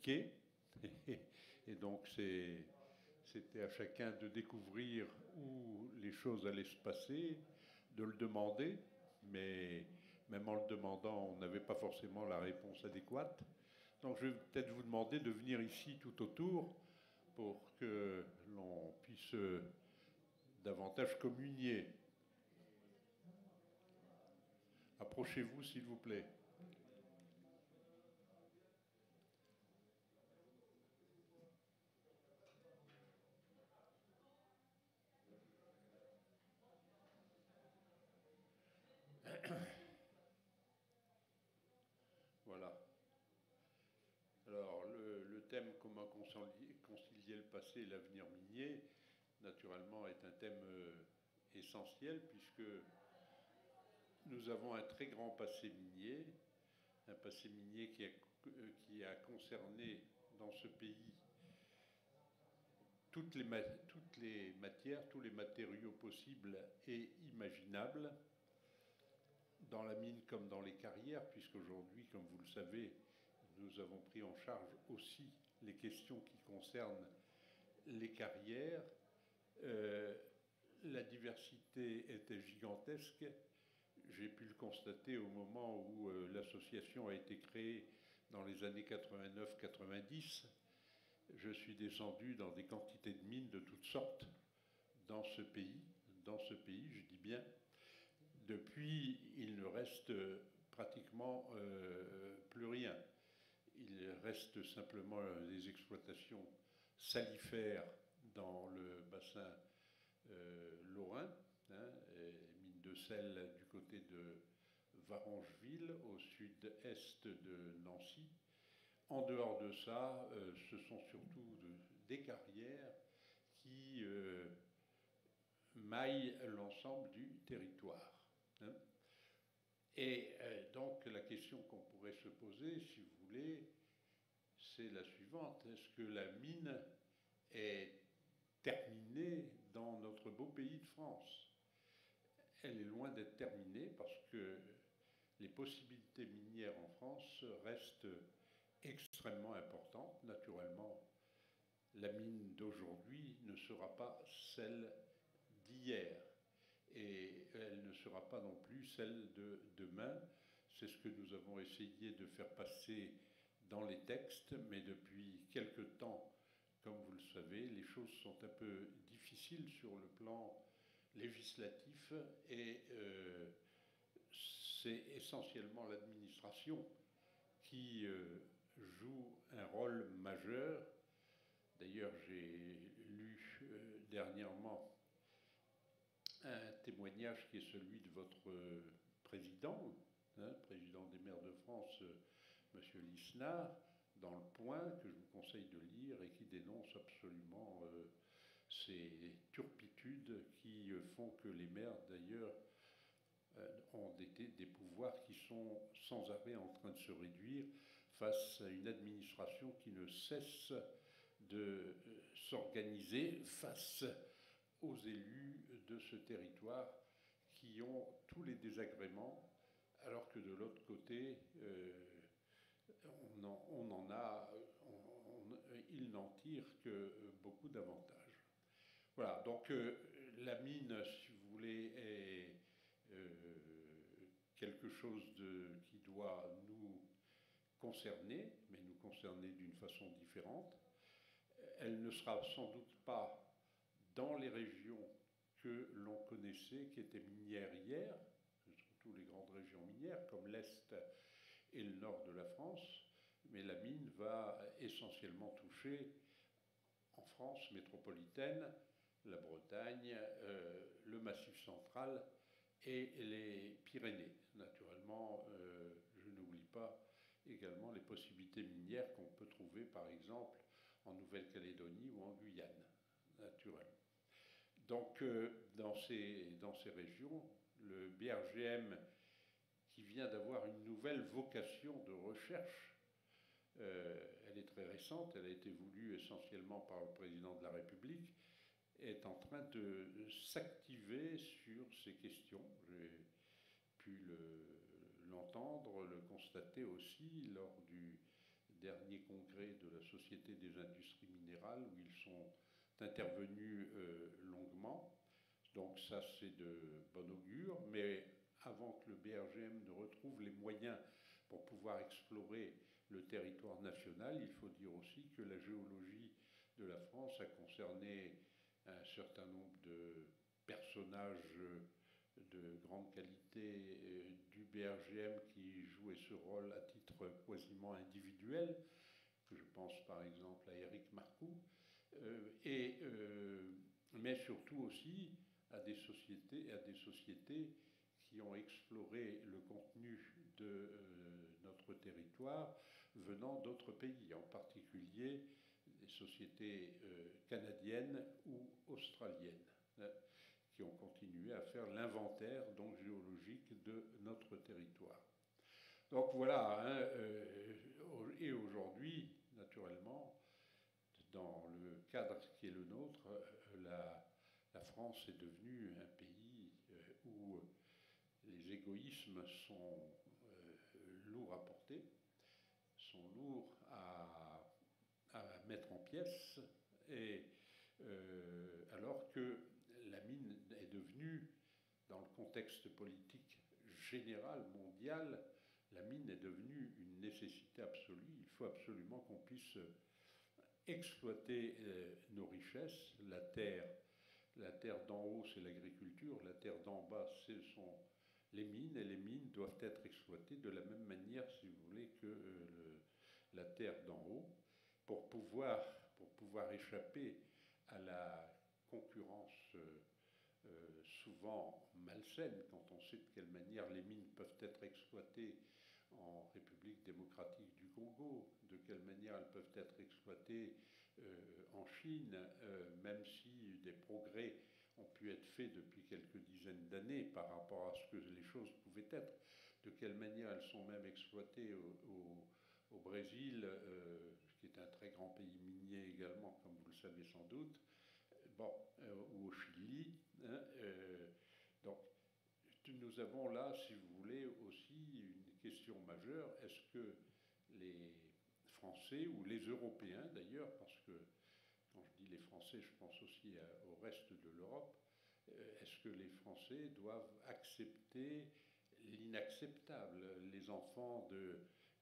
compliqué. Et donc c'était à chacun de découvrir où les choses allaient se passer, de le demander, mais même en le demandant, on n'avait pas forcément la réponse adéquate. Donc je vais peut-être vous demander de venir ici tout autour pour que l'on puisse davantage communier. Approchez-vous, s'il vous plaît. Voilà. Alors, le thème comment concilier le passé et l'avenir minier, naturellement, est un thème essentiel puisque nous avons un très grand passé minier, un passé minier qui a concerné dans ce pays toutes les matières, tous les matériaux possibles et imaginables, dans la mine comme dans les carrières, puisqu'aujourd'hui, comme vous le savez, nous avons pris en charge aussi les questions qui concernent les carrières. La diversité était gigantesque. J'ai pu le constater au moment où l'association a été créée dans les années 89-90. Je suis descendu dans des quantités de mines de toutes sortes dans ce pays, je dis bien. Depuis, il ne reste pratiquement plus rien. Il reste simplement des exploitations salifères dans le bassin lorrain, hein, mine de sel du côté de Varangeville, au sud-est de Nancy. En dehors de ça, ce sont surtout des carrières qui maillent l'ensemble du territoire. Hein. Et donc la question qu'on pourrait se poser, si vous voulez, c'est la suivante. Est-ce que la mine est terminée dans notre beau pays de France? Elle est loin d'être terminée parce que les possibilités minières en France restent extrêmement importantes. Naturellement, la mine d'aujourd'hui ne sera pas celle d'hier. Et elle ne sera pas non plus celle de demain. C'est ce que nous avons essayé de faire passer dans les textes, mais depuis quelque temps, comme vous le savez, les choses sont un peu difficiles sur le plan législatif et c'est essentiellement l'administration qui joue un rôle majeur. D'ailleurs, j'ai lu dernièrement un témoignage qui est celui de votre président, président des maires de France, M. Lisnard, dans le Point, que je vous conseille de lire et qui dénonce absolument ces turpitudes qui font que les maires, d'ailleurs, ont des pouvoirs qui sont sans arrêt en train de se réduire face à une administration qui ne cesse de s'organiser face aux élus de ce territoire qui ont tous les désagréments, alors que de l'autre côté, ils n'en tirent que beaucoup d'avantages. Voilà, donc la mine, si vous voulez, est quelque chose qui doit nous concerner, mais nous concerner d'une façon différente. Elle ne sera sans doute pas dans les régions que l'on connaissait, qui étaient minières hier, surtout les grandes régions minières, comme l'Est et le Nord de la France, mais la mine va essentiellement toucher en France métropolitaine, la Bretagne, le Massif central et les Pyrénées. Naturellement, je n'oublie pas également les possibilités minières qu'on peut trouver, par exemple, en Nouvelle-Calédonie ou en Guyane, naturellement. Donc, dans ces régions, le BRGM, qui vient d'avoir une nouvelle vocation de recherche, elle est très récente, elle a été voulue essentiellement par le président de la République, est en train de s'activer sur ces questions. J'ai pu l'entendre, le constater aussi lors du dernier congrès de la Société des industries minérales où ils sont intervenus longuement. Donc ça, c'est de bon augure, mais avant que le BRGM ne retrouve les moyens pour pouvoir explorer le territoire national, il faut dire aussi que la géologie de la France a concerné un certain nombre de personnages de grande qualité du BRGM qui jouaient ce rôle à titre quasiment individuel. Je pense par exemple à Éric Marcoux, mais surtout aussi à des sociétés qui ont exploré le contenu de notre territoire venant d'autres pays, en particulier des sociétés canadiennes ou australiennes, qui ont continué à faire l'inventaire donc géologique de notre territoire. Donc voilà, et aujourd'hui, naturellement, dans le cadre qui est le nôtre, la France est devenue un pays où les égoïsmes sont lourds à porter, sont lourds à mettre en pièces, et alors que la mine est devenue, dans le contexte politique général, mondial, la mine est devenue une nécessité absolue. Il faut absolument qu'on puisse exploiter nos richesses. La terre d'en haut, c'est l'agriculture. La terre d'en bas, ce sont les mines. Et les mines doivent être exploitées de la même manière, si vous voulez, que la terre d'en haut, pour pouvoir échapper à la concurrence souvent malsaine, quand on sait de quelle manière les mines peuvent être exploitées en République démocratique du Congo, de quelle manière elles peuvent être exploitées en Chine, même si des progrès ont pu être faits depuis quelques dizaines d'années par rapport à ce que les choses pouvaient être, de quelle manière elles sont même exploitées au Brésil, qui est un très grand pays minier également, comme vous le savez sans doute, ou au Chili. Donc, nous avons là, si vous voulez, aussi une question majeure. Est-ce que les Français, ou les Européens d'ailleurs, parce que quand je dis les Français, je pense aussi au reste de l'Europe, est-ce que les Français doivent accepter l'inacceptable? Les enfants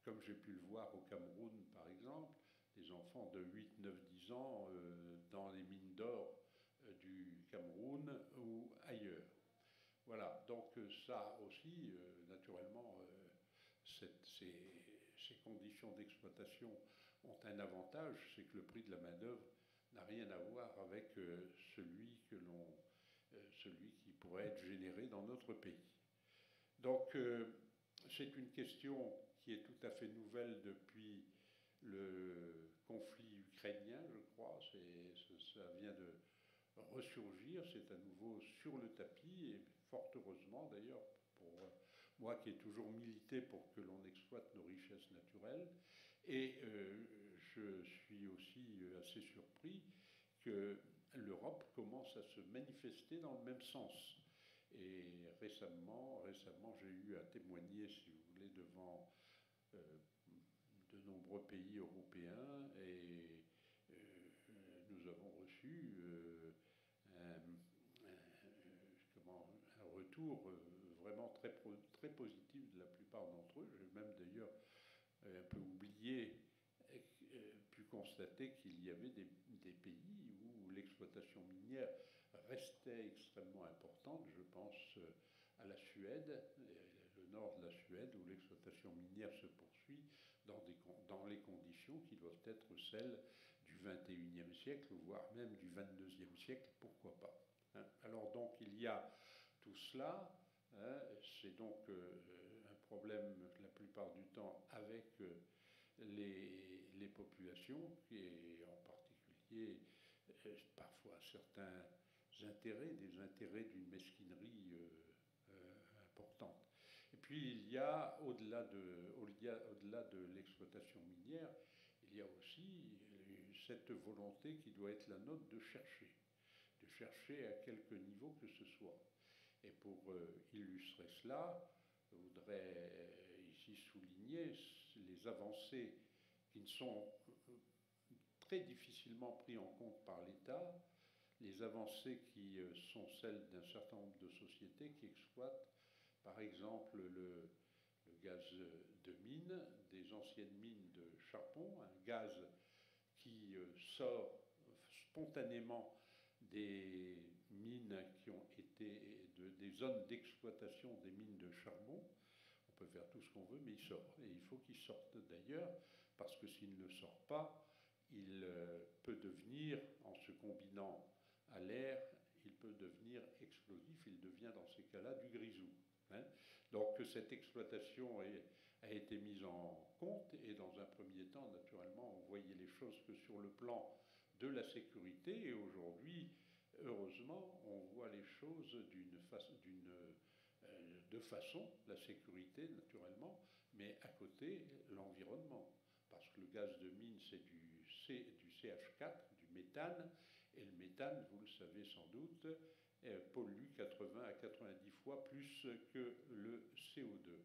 comme j'ai pu le voir au Cameroun par exemple, des enfants de 8, 9, 10 ans dans les mines d'or du Cameroun ou ailleurs. Voilà, donc ça aussi, naturellement, ces conditions d'exploitation ont un avantage, c'est que le prix de la main-d'œuvre n'a rien à voir avec celui qui pourrait être généré dans notre pays. Donc, c'est une question qui est tout à fait nouvelle depuis le conflit ukrainien, je crois. Ça vient de ressurgir, c'est à nouveau sur le tapis, et fort heureusement d'ailleurs, pour moi qui ai toujours milité pour que l'on exploite nos richesses naturelles. Et je suis aussi assez surpris que l'Europe commence à se manifester dans le même sens. Et récemment j'ai eu à témoigner, si vous voulez, devant de nombreux pays européens, et nous avons reçu un retour vraiment très positif de la plupart d'entre eux. J'ai même d'ailleurs un peu oublié, pu constater qu'il y avait des pays où l'exploitation minière restait extrêmement importante. Je pense à la Suède, le nord de la Suède, où l'exploitation minière se poursuit dans les conditions qui doivent être celles du XXIe siècle, voire même du XXIIe siècle, pourquoi pas. Hein. Alors donc il y a tout cela, hein, c'est donc un problème la plupart du temps avec les populations, et en particulier parfois certains intérêts, des intérêts d'une mesquinerie importante. Et puis il y a, au-delà de l'exploitation minière, il y a aussi cette volonté qui doit être la nôtre de chercher à quelque niveau que ce soit. Et pour illustrer cela, je voudrais ici souligner les avancées qui ne sont très difficilement pris en compte par l'État les avancées qui sont celles d'un certain nombre de sociétés qui exploitent, par exemple, le gaz de mine, des anciennes mines de charbon, un gaz qui sort spontanément des mines qui ont été des zones d'exploitation des mines de charbon. On peut faire tout ce qu'on veut, mais il sort. Et il faut qu'il sorte d'ailleurs, parce que s'il ne sort pas, il peut devenir, en se combinant à l'air, il peut devenir explosif, il devient dans ces cas-là du grisou. Hein. Donc cette exploitation a été mise en compte, et dans un premier temps, naturellement, on voyait les choses que sur le plan de la sécurité, et aujourd'hui, heureusement, on voit les choses de façon, la sécurité naturellement, mais à côté, l'environnement. Parce que le gaz de mine, c'est du CH4, du méthane, et le méthane, vous le savez sans doute, pollue 80 à 90 fois plus que le CO2.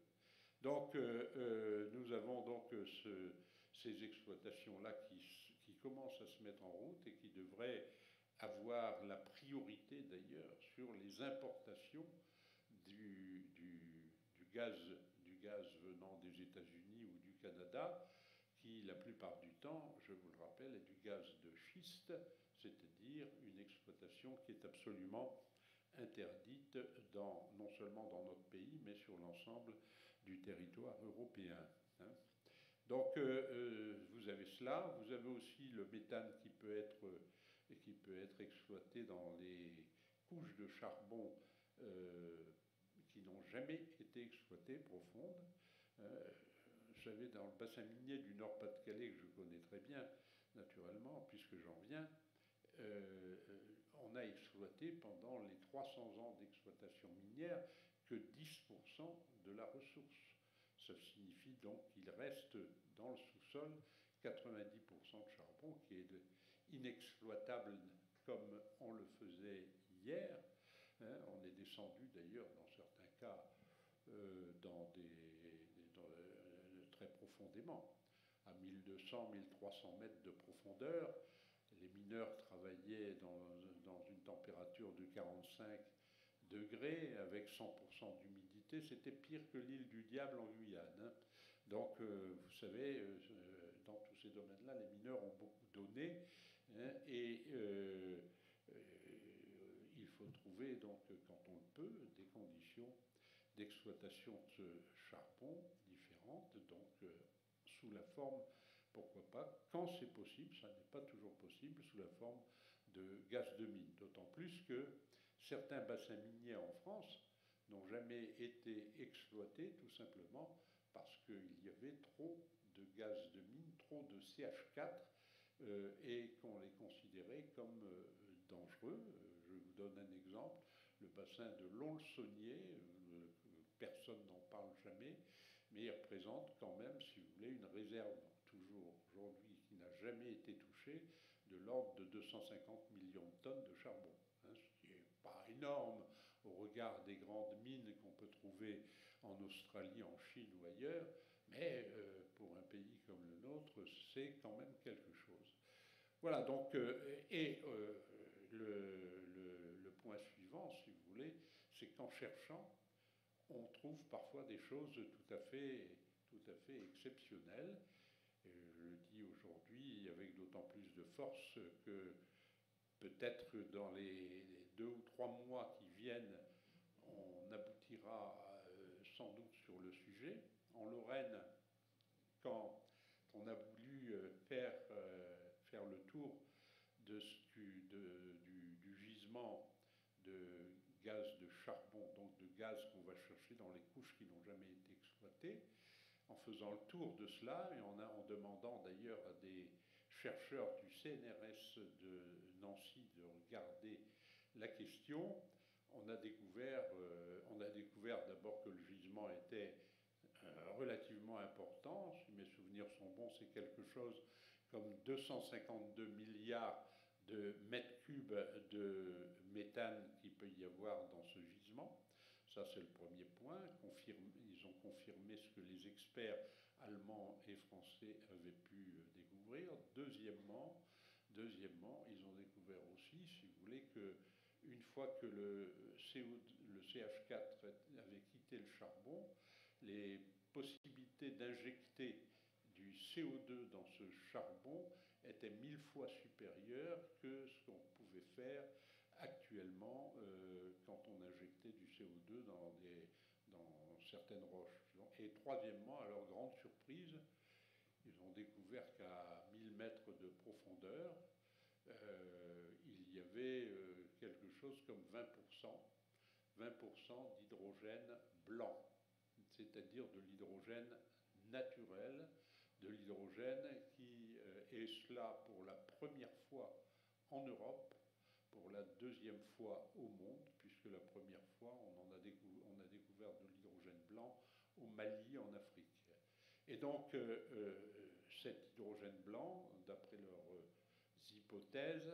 Donc nous avons donc ces exploitations-là qui commencent à se mettre en route et qui devraient avoir la priorité d'ailleurs sur les importations du gaz venant des États-Unis ou du Canada, qui la plupart du temps, je vous le rappelle, est du gaz de schiste, c'est-à-dire une exploitation qui est absolument interdite non seulement dans notre pays, mais sur l'ensemble du territoire européen. Hein. Donc vous avez cela, vous avez aussi le méthane qui peut être exploité dans les couches de charbon qui n'ont jamais été exploitées profondes. Vous savez, dans le bassin minier du Nord-Pas-de-Calais, que je connais très bien, naturellement, puisque j'en viens, on a exploité pendant les 300 ans d'exploitation minière que 10% de la ressource. Ça signifie donc qu'il reste dans le sous-sol 90% de charbon qui est inexploitable comme on le faisait hier. Hein, on est descendu d'ailleurs dans certains cas très profondément, à 1200-1300 mètres de profondeur. Les mineurs travaillaient dans une température de 45 degrés avec 100% d'humidité. C'était pire que l'île du Diable en Guyane. Hein. Donc, vous savez, dans tous ces domaines-là, les mineurs ont beaucoup donné. Hein, et il faut trouver, donc, quand on le peut, des conditions d'exploitation de ce charbon différentes, donc sous la forme, pourquoi pas, quand c'est possible, ça n'est pas toujours possible, sous la forme de gaz de mine. D'autant plus que certains bassins miniers en France n'ont jamais été exploités, tout simplement parce qu'il y avait trop de gaz de mine, trop de CH4, et qu'on les considérait comme dangereux. Je vous donne un exemple, le bassin de Lons-le-Saunier, personne n'en parle jamais, mais il représente quand même, si vous voulez, une réserve toujours aujourd'hui qui n'a jamais été touchée, de l'ordre de 250 millions de tonnes de charbon, hein, ce qui n'est pas énorme au regard des grandes mines qu'on peut trouver en Australie, en Chine ou ailleurs, mais pour un pays comme le nôtre, c'est quand même quelque chose. Voilà, donc, le point suivant, si vous voulez, c'est qu'en cherchant, on trouve parfois des choses tout à fait exceptionnelles. Et je le dis aujourd'hui avec d'autant plus de force que peut-être dans les 2 ou 3 mois qui viennent, on aboutira sans doute sur le sujet. En Lorraine, quand on a voulu faire le tour du gisement de gaz de charbon, donc de gaz qu'on va chercher dans les couches qui n'ont jamais été exploitées, en faisant le tour de cela et en demandant d'ailleurs à des chercheurs du CNRS de Nancy de regarder la question, on a découvert d'abord que le gisement était relativement important. Si mes souvenirs sont bons, c'est quelque chose comme 252 milliards de mètres cubes de méthane qu'il peut y avoir dans ce gisement. Ça, c'est le premier point. Ils ont confirmé ce que les experts allemands et français avaient pu découvrir. Deuxièmement, Deuxièmement, ils ont découvert aussi, si vous voulez, que une fois que le CH4 avait quitté le charbon, les possibilités d'injecter du CO2 dans ce charbon étaient 1000 fois supérieures que ce qu'on pouvait faire actuellement quand on injectait du CO2 dans certaines roches. Et troisièmement, à leur grande surprise, ils ont découvert qu'à 1000 mètres de profondeur, il y avait quelque chose comme 20% d'hydrogène blanc, c'est-à-dire de l'hydrogène naturel, de l'hydrogène qui est cela pour la première fois en Europe, pour la deuxième fois au monde, puisque la première fois on a découvert de l'hydrogène blanc au Mali, en Afrique. Et donc cet hydrogène blanc, d'après leurs hypothèses,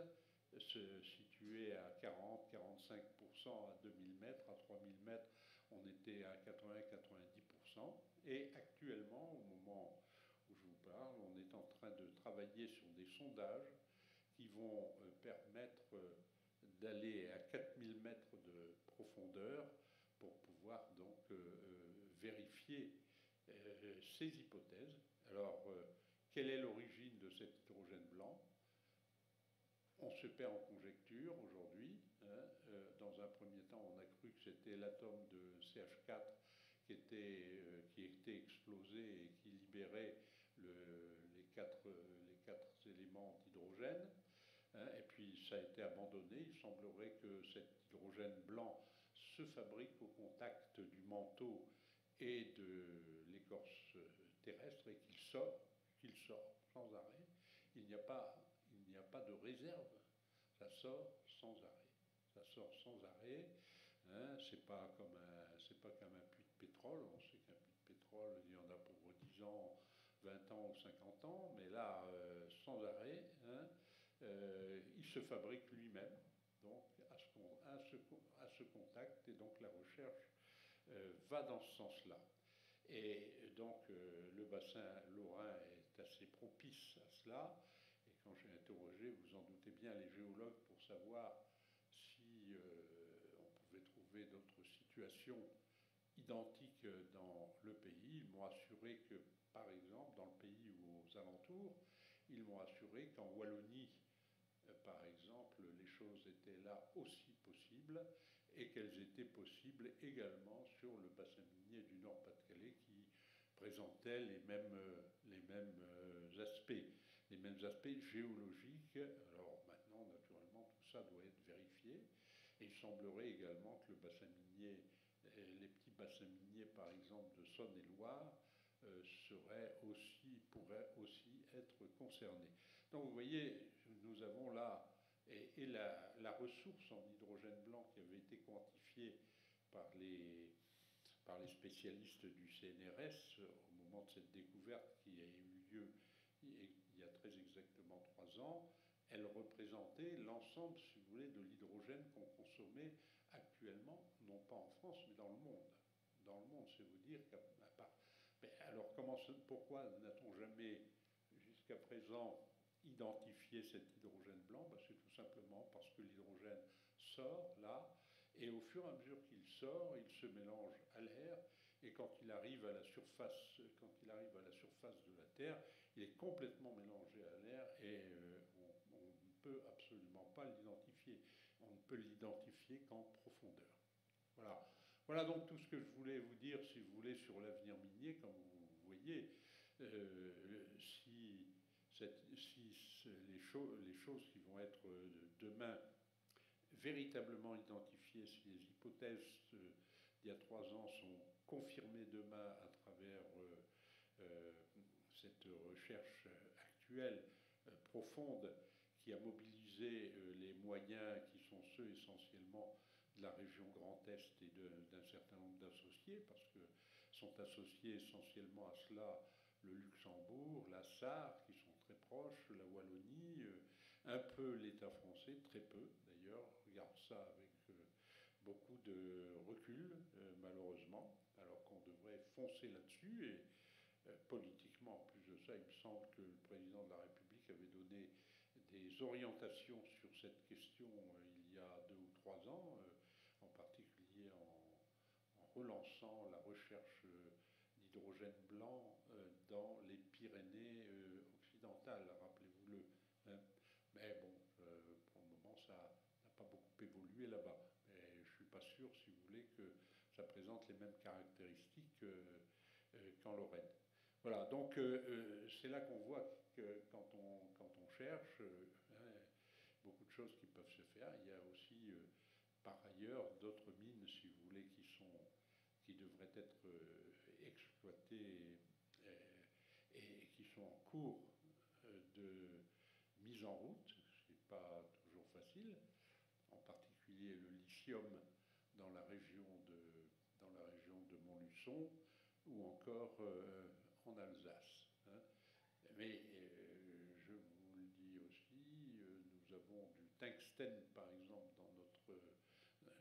se situait à 40-45% à 2000 mètres, à 3000 mètres, on était à 80-90%. Et actuellement, au moment où je vous parle, on est en train de travailler sur des sondages qui vont permettre d'aller à 4000 mètres de profondeur pour pouvoir donc vérifier ces hypothèses. Alors, quelle est l'origine de cet hydrogène blanc? On se perd en conjecture aujourd'hui. Dans un premier temps, on a cru que c'était l'atome de CH4 qui était explosé et qui libérait les quatre éléments d'hydrogène. Et puis ça a été abandonné. Il semblerait que cet hydrogène blanc se fabrique au contact du manteau et de l'écorce terrestre et qu'il sort sans arrêt. Il n'y a pas de réserve. Ça sort sans arrêt. Ça sort sans arrêt. C'est pas comme un puits de pétrole. On sait qu'un puits de pétrole, il y en a pour 10 ans, 20 ans ou 50 ans. Mais là, sans arrêt, il se fabrique lui-même. Donc, à ce contact. Et donc, la recherche va dans ce sens-là. Et donc, le bassin lorrain est assez propice à cela. Et quand j'ai interrogé, vous en doutez bien, les géologues pour savoir si on pouvait trouver d'autres situations identiques dans le pays, ils m'ont assuré que, par exemple, dans le pays ou aux alentours, ils m'ont assuré qu'en Wallonie, par exemple, les choses étaient là aussi possibles et qu'elles étaient possibles également sur le bassin minier du Nord-Pas-de-Calais qui présentait les mêmes aspects géologiques. Alors maintenant, naturellement, tout ça doit être vérifié. Et il semblerait également que le bassin minier, les petits bassins miniers, par exemple, de Saône-et-Loire, pourraient aussi être concernés. Donc vous voyez, nous avons là, et la ressource en hydrogène blanc qui avait été quantifiée par les spécialistes du CNRS au moment de cette découverte qui a eu lieu il y a très exactement 3 ans, elle représentait l'ensemble, si vous voulez, de l'hydrogène qu'on consommait actuellement, non pas en France, mais dans le monde. Dans le monde, c'est vous dire qu'à part. Mais alors, pourquoi n'a-t-on jamais, jusqu'à présent, identifié cet hydrogène blanc? C'est tout simplement parce que l'hydrogène sort là, et au fur et à mesure qu'il sort, il se mélange à l'air, et quand il arrive à la surface de la Terre, il est complètement mélangé à l'air et on ne peut absolument pas l'identifier. On ne peut l'identifier qu'en profondeur. Voilà. Voilà donc tout ce que je voulais vous dire, si vous voulez, sur l'avenir minier. Comme vous voyez, si les choses qui vont être demain véritablement identifiées, si les hypothèses d'il y a 3 ans sont confirmées demain à travers cette recherche actuelle profonde qui a mobilisé les moyens qui sont ceux essentiellement de la région Grand Est et d'un certain nombre d'associés, parce que sont associés essentiellement à cela le Luxembourg, la Sarre, qui sont très proches, la Wallonie, un peu l'État français, très peu d'ailleurs, regarde ça avec beaucoup de recul, malheureusement, alors qu'on devrait foncer là-dessus. Et politiquement, en plus de ça, il me semble que le président de la République avait donné des orientations sur cette question il y a 2 ou 3 ans, en particulier en relançant la recherche d'hydrogène blanc dans les Pyrénées occidentales, rappelez-vous-le. Hein. Mais bon, pour le moment, ça n'a pas beaucoup évolué là-bas. Mais je ne suis pas sûr, si vous voulez, que ça présente les mêmes caractéristiques qu'en Lorraine. Voilà, donc c'est là qu'on voit que quand on cherche, beaucoup de choses qui peuvent se faire. Il y a aussi, par ailleurs, d'autres mines, si vous voulez, qui devraient être exploitées et qui sont en cours de mise en route. Ce n'est pas toujours facile, en particulier le lithium dans la région de Montluçon ou encore en Alsace. Hein. Mais je vous le dis aussi, nous avons du tungstène, par exemple,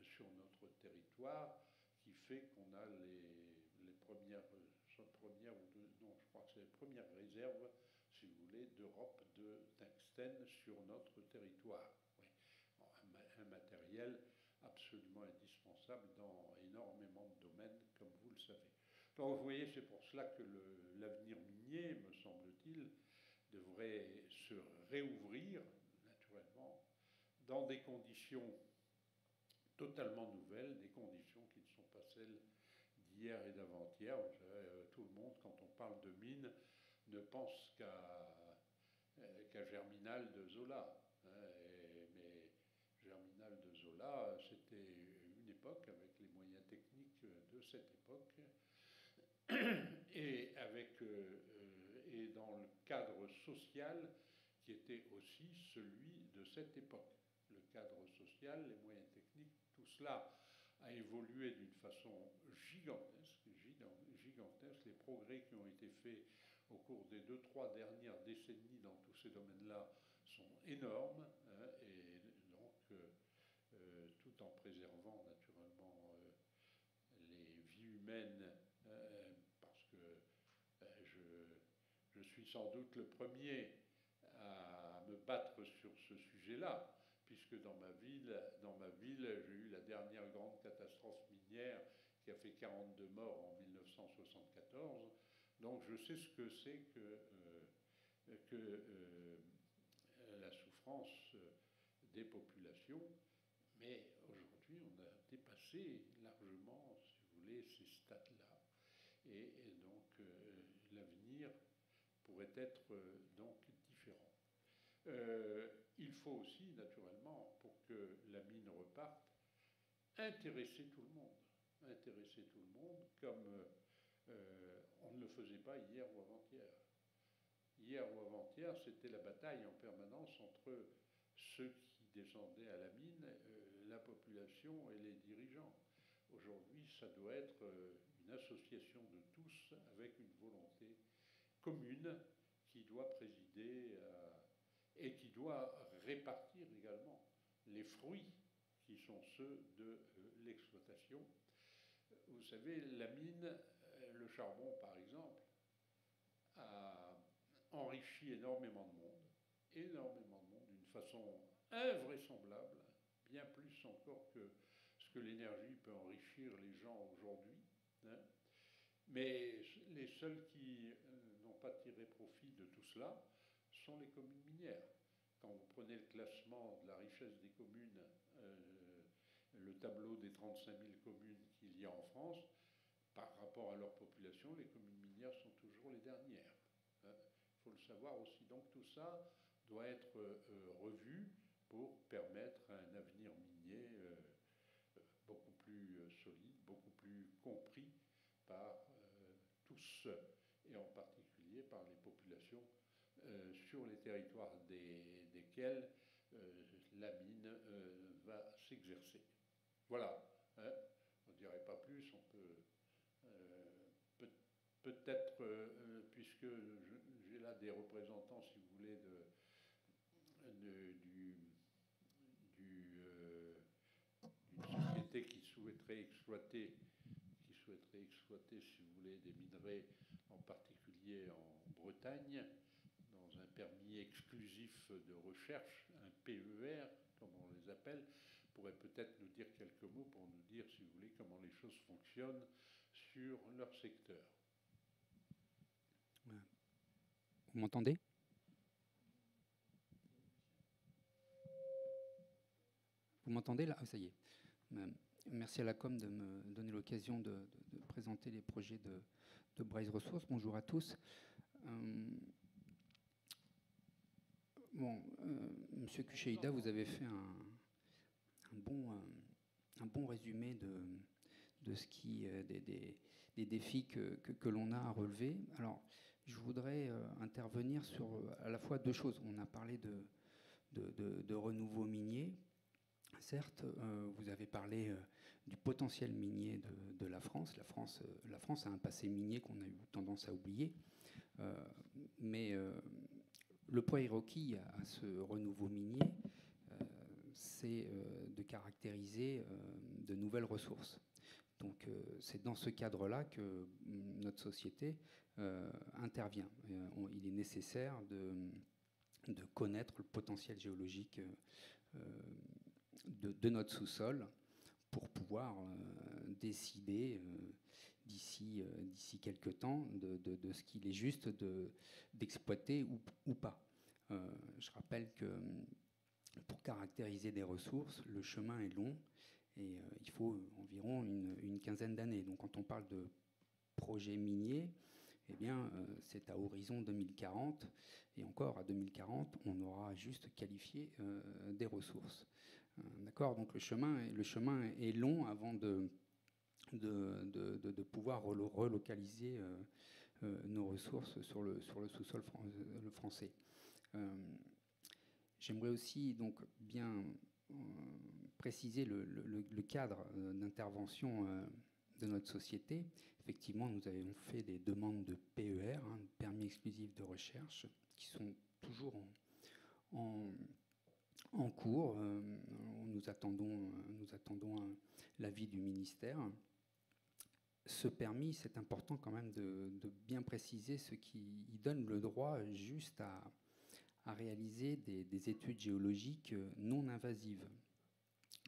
sur notre territoire, qui fait qu'on a les premières non, je crois que c'est les premières réserves, si vous voulez, d'Europe de tungstène sur notre territoire. Oui. Un matériel absolument indispensable dans énormément de domaines, comme vous le savez. Donc vous voyez, c'est pour cela que l'avenir minier, me semble-t-il, devrait se réouvrir, naturellement, dans des conditions totalement nouvelles, des conditions qui ne sont pas celles d'hier et d'avant-hier. Tout le monde, quand on parle de mine, ne pense qu'à Germinal de Zola. Mais Germinal de Zola, c'était une époque avec les moyens techniques de cette époque et dans le cadre social qui était aussi celui de cette époque. Le cadre social, les moyens techniques, tout cela a évolué d'une façon gigantesque. Les progrès qui ont été faits au cours des 2-3 dernières décennies dans tous ces domaines-là sont énormes, hein, et donc tout en préservant naturellement les vies humaines, parce que je suis sans doute le premier à me battre sur ce sujet-là, puisque dans ma ville, j'ai eu la dernière grande catastrophe minière qui a fait 42 morts en 1974. Donc je sais ce que c'est que la souffrance des populations, mais aujourd'hui on a dépassé largement, si vous voulez, ces stades-là. Et donc l'avenir pourrait être donc différent. Il faut aussi, naturellement, pour que la mine reparte, intéresser tout le monde. Intéresser tout le monde comme on ne le faisait pas hier ou avant-hier. Hier ou avant-hier, c'était la bataille en permanence entre ceux qui descendaient à la mine, la population et les dirigeants. Aujourd'hui, ça doit être une association de tous avec une volonté commune qui doit présider et qui doit répartir également les fruits qui sont ceux de l'exploitation. Vous savez, la mine, le charbon par exemple, a enrichi énormément de monde d'une façon invraisemblable, bien plus encore que ce que l'énergie peut enrichir les gens aujourd'hui. Hein. Mais les seuls qui n'ont pas tiré profit de tout cela sont les communes minières. Quand vous prenez le classement de la richesse des communes, le tableau des 35 000 communes qu'il y a en France, par rapport à leur population, les communes minières sont toujours les dernières. Il faut le savoir aussi. Donc tout ça doit être revu pour permettre un avenir minier beaucoup plus solide, beaucoup plus compris par tous, et en particulier par les populations sur les territoires desquels la mine va s'exercer. Voilà, hein, on ne dirait pas plus, on peut peut-être, puisque j'ai là des représentants, si vous voulez, d'une société qui souhaiterait exploiter, si vous voulez, des minerais, en particulier en Bretagne, dans un permis exclusif de recherche, PER, comme on les appelle, pourraient peut-être nous dire quelques mots pour nous dire, si vous voulez, comment les choses fonctionnent sur leur secteur. Vous m'entendez ? Vous m'entendez là ? Ah, ça y est. Merci à la com de me donner l'occasion de présenter les projets de Braze Ressources. Bonjour à tous. Monsieur Kucheida, vous avez fait un bon résumé de ce qui, des défis que l'on a à relever. Alors, je voudrais intervenir sur à la fois deux choses. On a parlé de renouveau minier. Certes, vous avez parlé du potentiel minier de la France. La France a un passé minier qu'on a eu tendance à oublier. Mais le prérequis à ce renouveau minier, c'est de caractériser de nouvelles ressources. Donc c'est dans ce cadre-là que notre société intervient. Il est nécessaire de connaître le potentiel géologique de notre sous-sol pour pouvoir décider d'ici quelques temps de ce qu'il est juste d'exploiter ou pas. Je rappelle que pour caractériser des ressources, le chemin est long et il faut environ une quinzaine d'années. Donc quand on parle de projet minier, eh bien, c'est à horizon 2040. Et encore, à 2040, on aura juste qualifié des ressources. D'accord ? Donc le chemin est long avant de pouvoir relocaliser nos ressources sur le sous-sol français. J'aimerais aussi donc bien préciser le cadre d'intervention de notre société. Effectivement, nous avons fait des demandes de PER, permis exclusif de recherche, qui sont toujours en cours. Nous attendons l'avis du ministère. Ce permis, c'est important quand même de bien préciser ce qui donne le droit juste à réaliser des études géologiques non invasives.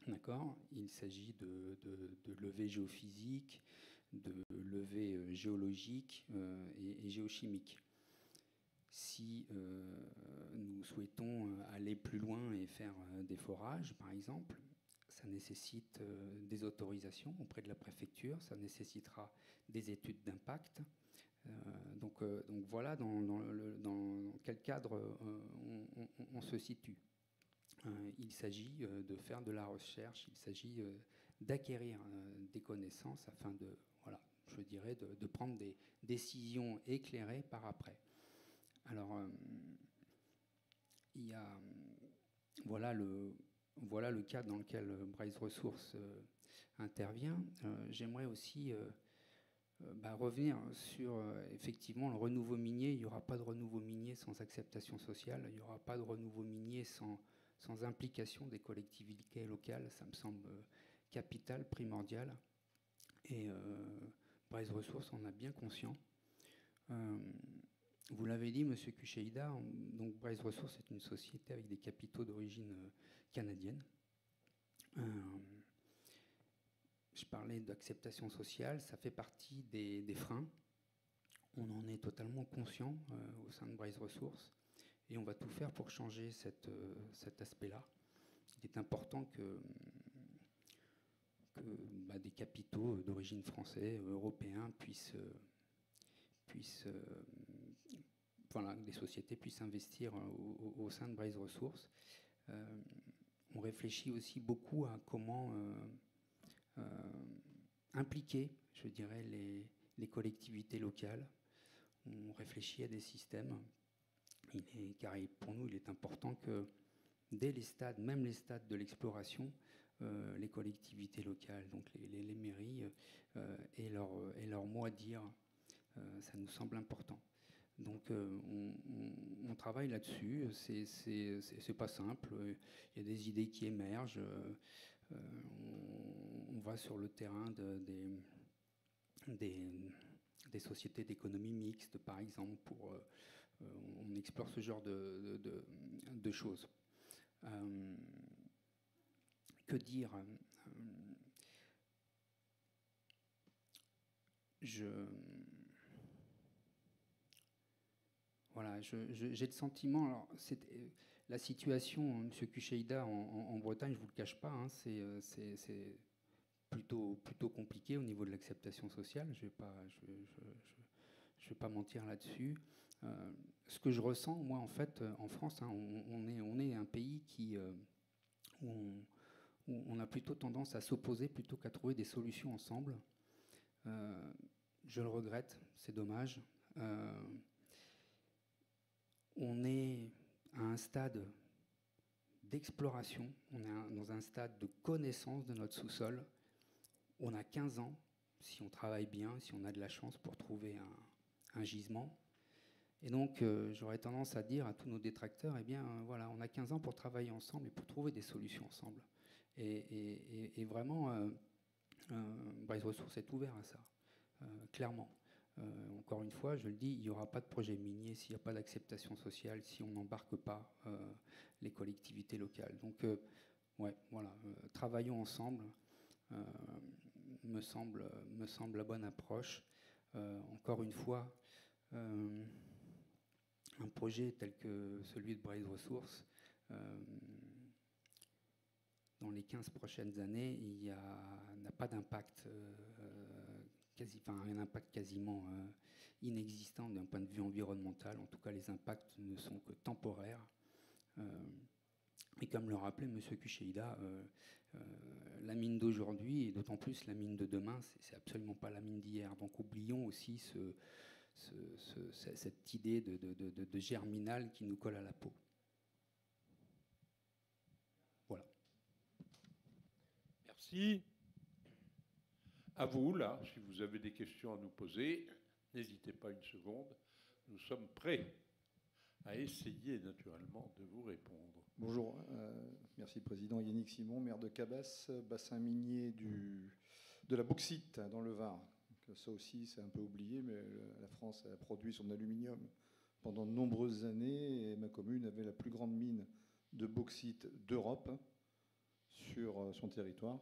D'accord ? Il s'agit de levées géophysiques, de levées géologiques et géochimiques. Si nous souhaitons aller plus loin et faire des forages, par exemple, ça nécessite des autorisations auprès de la préfecture, ça nécessitera des études d'impact. Donc voilà dans quel cadre on se situe. Il s'agit de faire de la recherche, il s'agit d'acquérir des connaissances afin de, voilà, je dirais, de prendre des décisions éclairées par après. Alors, il y a, voilà le cadre dans lequel Braze Ressources intervient. J'aimerais aussi revenir sur effectivement le renouveau minier. Il n'y aura pas de renouveau minier sans acceptation sociale. Il n'y aura pas de renouveau minier sans implication des collectivités locales. Ça me semble capital, primordial. Et Braze Ressources en a bien conscient. Vous l'avez dit, Monsieur Kucheida, donc Braze Ressources est une société avec des capitaux d'origine canadienne. Je parlais d'acceptation sociale, ça fait partie des freins. On en est totalement conscient au sein de Braze Ressources et on va tout faire pour changer cet aspect-là. Il est important que des capitaux d'origine française, européens, des sociétés puissent investir au sein de Braze Ressources. On réfléchit aussi beaucoup à comment impliquer, je dirais, les collectivités locales. On réfléchit à des systèmes, car pour nous, il est important que dès les stades, même les stades de l'exploration, les collectivités locales, donc les mairies, aient leur mot à dire. Ça nous semble important. Donc on travaille là-dessus. C'est pas simple. Il y a des idées qui émergent. On va sur le terrain des sociétés d'économie mixte, par exemple, on explore ce genre de choses. Que dire Voilà, j'ai le sentiment, alors la situation, M. Kucheida, en Bretagne, je ne vous le cache pas, hein, c'est plutôt compliqué au niveau de l'acceptation sociale, je ne vais pas mentir là-dessus. Ce que je ressens, moi, en fait, en France, hein, on est un pays où on a plutôt tendance à s'opposer plutôt qu'à trouver des solutions ensemble. Je le regrette, c'est dommage. On est à un stade d'exploration, on est dans un stade de connaissance de notre sous-sol. On a 15 ans, si on travaille bien, si on a de la chance pour trouver un gisement. Et donc, j'aurais tendance à dire à tous nos détracteurs, eh bien, voilà, on a 15 ans pour travailler ensemble et pour trouver des solutions ensemble. Et vraiment, Bryce Ressources est ouvert à ça, clairement. Encore une fois, je le dis, il n'y aura pas de projet minier s'il n'y a pas d'acceptation sociale, si on n'embarque pas les collectivités locales. Donc, ouais, voilà, travaillons ensemble, me semble la bonne approche. Encore une fois, un projet tel que celui de Bryce Ressources, dans les 15 prochaines années, il n'a pas d'impact, un impact quasiment inexistant d'un point de vue environnemental. En tout cas, les impacts ne sont que temporaires. Et comme le rappelait M. Kucheida, la mine d'aujourd'hui, et d'autant plus la mine de demain, c'est absolument pas la mine d'hier. Donc oublions aussi cette idée de germinal qui nous colle à la peau. Voilà. Merci. À vous, là, si vous avez des questions à nous poser, n'hésitez pas une seconde. Nous sommes prêts à essayer, naturellement, de vous répondre. Bonjour, merci Président. Yannick Simon, maire de Cabas, bassin minier de la bauxite dans le Var. Donc, ça aussi, c'est un peu oublié, mais la France a produit son aluminium pendant de nombreuses années et ma commune avait la plus grande mine de bauxite d'Europe sur son territoire.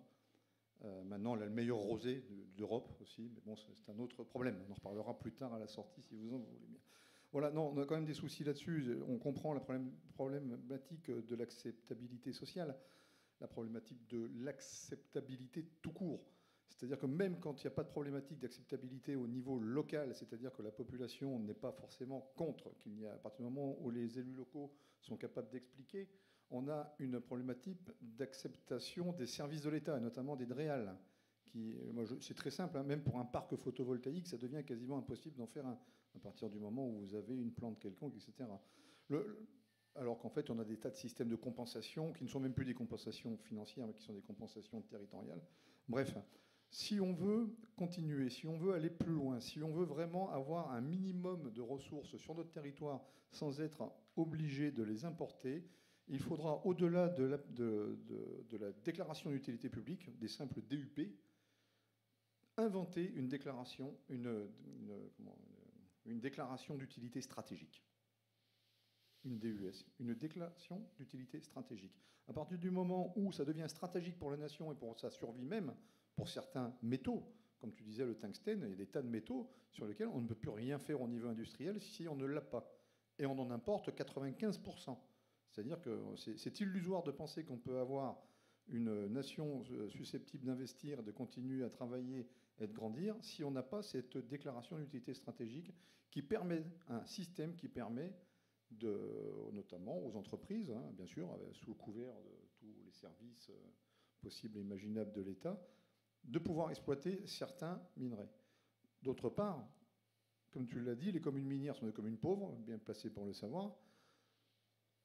Maintenant, elle a le meilleur rosé d'Europe aussi, mais bon, c'est un autre problème. On en reparlera plus tard à la sortie, si vous en voulez bien. Voilà, non, on a quand même des soucis là-dessus. On comprend la problématique de l'acceptabilité sociale, la problématique de l'acceptabilité tout court. C'est-à-dire que même quand il n'y a pas de problématique d'acceptabilité au niveau local, c'est-à-dire que la population n'est pas forcément contre, qu'il y a, à partir du moment où les élus locaux sont capables d'expliquer, on a une problématique d'acceptation des services de l'État, et notamment des DREAL. C'est très simple, hein, même pour un parc photovoltaïque, ça devient quasiment impossible d'en faire un, à partir du moment où vous avez une plante quelconque, etc. Alors qu'en fait, on a des tas de systèmes de compensation qui ne sont même plus des compensations financières, mais qui sont des compensations territoriales. Bref, si on veut continuer, si on veut aller plus loin, si on veut vraiment avoir un minimum de ressources sur notre territoire sans être obligé de les importer, il faudra, au-delà de la déclaration d'utilité publique, des simples DUP, inventer une déclaration, une déclaration d'utilité stratégique. Une DUS, une déclaration d'utilité stratégique. À partir du moment où ça devient stratégique pour la nation et pour sa survie même, pour certains métaux, comme tu disais le tungstène, il y a des tas de métaux sur lesquels on ne peut plus rien faire au niveau industriel si on ne l'a pas. Et on en importe 95%. C'est-à-dire que c'est illusoire de penser qu'on peut avoir une nation susceptible d'investir, de continuer à travailler et de grandir si on n'a pas cette déclaration d'utilité stratégique qui permet, un système qui permet notamment aux entreprises, hein, bien sûr, sous le couvert de tous les services possibles et imaginables de l'État, de pouvoir exploiter certains minerais. D'autre part, comme tu l'as dit, les communes minières sont des communes pauvres, bien placées pour le savoir.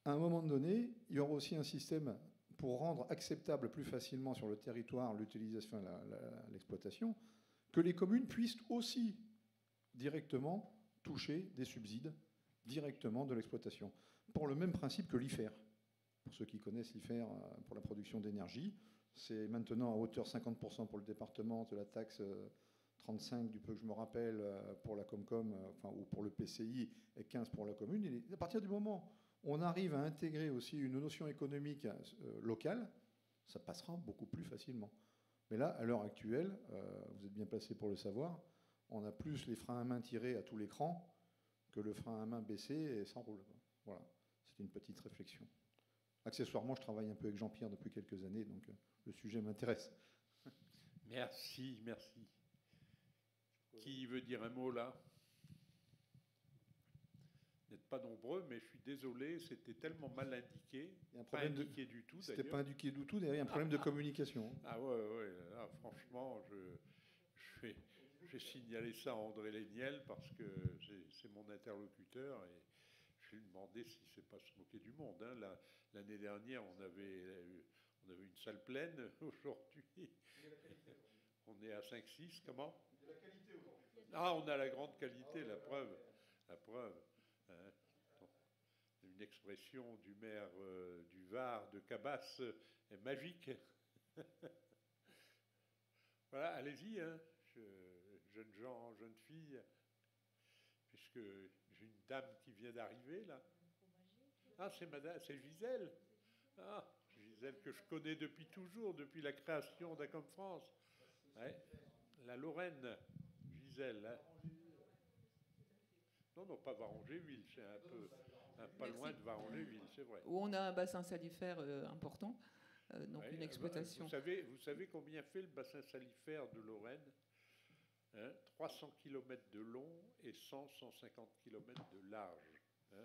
À un moment donné, il y aura aussi un système pour rendre acceptable plus facilement sur le territoire l'utilisation, l'exploitation, que les communes puissent aussi directement toucher des subsides directement de l'exploitation, pour le même principe que l'IFER. Pour ceux qui connaissent l'IFER pour la production d'énergie, c'est maintenant à hauteur 50% pour le département de la taxe 35 du peu que je me rappelle pour la Comcom, ou pour le PCI, et 15 pour la commune. Et à partir du moment où on arrive à intégrer aussi une notion économique locale, ça passera beaucoup plus facilement. Mais là, à l'heure actuelle, vous êtes bien placé pour le savoir, on a plus les freins à main tirés à tout l'écran que le frein à main baissé et ça roule. Voilà, c'est une petite réflexion. Accessoirement, je travaille un peu avec Jean-Pierre depuis quelques années, donc le sujet m'intéresse. Merci, merci. Qui veut dire un mot là? Vous n'êtes pas nombreux, mais je suis désolé, c'était tellement mal indiqué. Pas indiqué du tout, c'était pas indiqué du tout, d'ailleurs, il y a un problème de communication. Ah ouais, là, franchement, je vais signaler ça à André Léniel parce que c'est mon interlocuteur et je lui ai demandé si c'est pas se moquer du monde. Hein. L'année dernière, on avait une salle pleine. Aujourd'hui, on est à 5-6. Comment? Il y a la qualité aujourd'hui. Ah, on a la grande qualité, la preuve. La preuve. Hein. Une expression du maire du Var, de Cabas, est magique. Voilà, allez-y, hein. Jeunes gens, jeunes filles, puisque j'ai une dame qui vient d'arriver là. Ah, c'est Gisèle. Ah, Gisèle que je connais depuis toujours, depuis la création d'Acom France. Ouais. La Lorraine, Gisèle. Hein. Non, pas Varangéville, c'est un peu pas loin de Varangéville, c'est vrai. Où on a un bassin salifère important, donc une exploitation. Vous savez combien fait le bassin salifère de Lorraine? 300 km de long et 150 km de large. Hein.